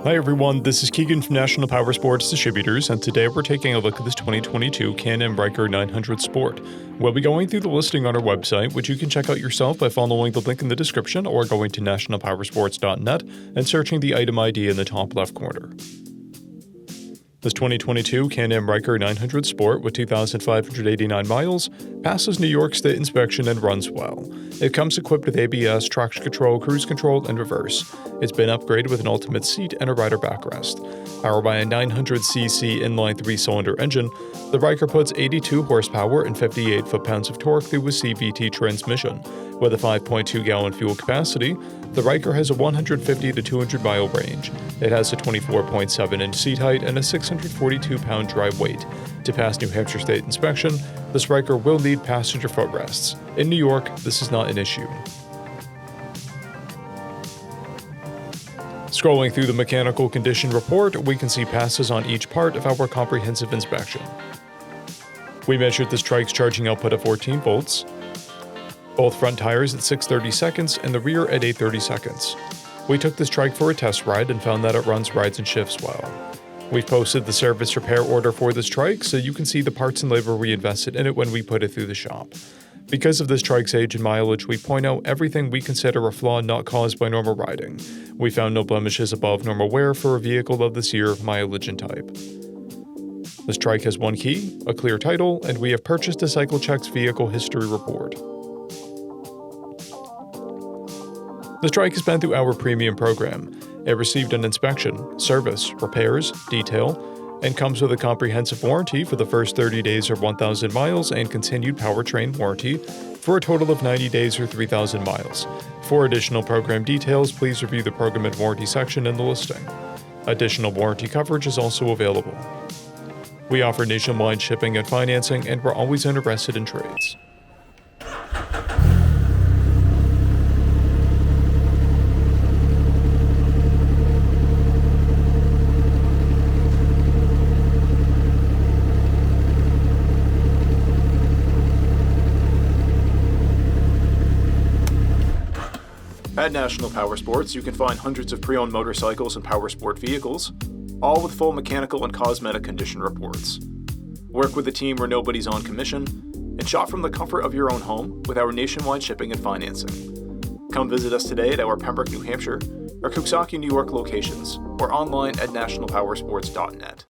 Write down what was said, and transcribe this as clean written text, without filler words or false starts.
Hi everyone, this is Keegan from National Powersports Distributors, and today we're taking a look at this 2022 Can-Am RYKER 900 Sport. We'll be going through the listing on our website, which you can check out yourself by following the link in the description or going to nationalpowersports.net and searching the item ID in the top left corner. This 2022 Can-Am RYKER 900 Sport with 2,589 miles passes New York State inspection and runs well. It comes equipped with ABS, traction control, cruise control, and reverse. It's been upgraded with an ultimate seat and a rider backrest. Powered by a 900cc inline 3-cylinder engine, the RYKER puts 82 horsepower and 58 foot-pounds of torque through a CVT transmission. With a 5.2-gallon fuel capacity, the RYKER has a 150 to 200 mile range. It has a 24.7-inch seat height and a 642-pound dry weight. To pass New Hampshire State inspection, this RYKER will need passenger footrests. In New York, this is not an issue. Scrolling through the mechanical condition report, we can see passes on each part of our comprehensive inspection. We measured this TRIKE's charging output at 14 volts, both front tires at 6/30 seconds and the rear at 8/30 seconds. We took this TRIKE for a test ride and found that it runs, rides, and shifts well. We've posted the service repair order for this TRIKE so you can see the parts and labor we invested in it when we put it through the shop. Because of this TRIKE's age and mileage, we point out everything we consider a flaw not caused by normal riding. We found no blemishes above normal wear for a vehicle of this year, mileage, and type. This TRIKE has one key, a clear title, and we have purchased a CycleCheck's vehicle history report. This TRIKE has been through our premium program. It received an inspection, service, repairs, detail, and comes with a comprehensive warranty for the first 30 days or 1,000 miles and continued powertrain warranty for a total of 90 days or 3,000 miles. For additional program details, please review the program and warranty section in the listing. Additional warranty coverage is also available. We offer nationwide shipping and financing, and we're always interested in trades. At National Powersports, you can find hundreds of pre-owned motorcycles and powersport vehicles, all with full mechanical and cosmetic condition reports. Work with a team where nobody's on commission, and shop from the comfort of your own home with our nationwide shipping and financing. Come visit us today at our Pembroke, New Hampshire, or Coxsackie, New York locations, or online at nationalpowersports.net.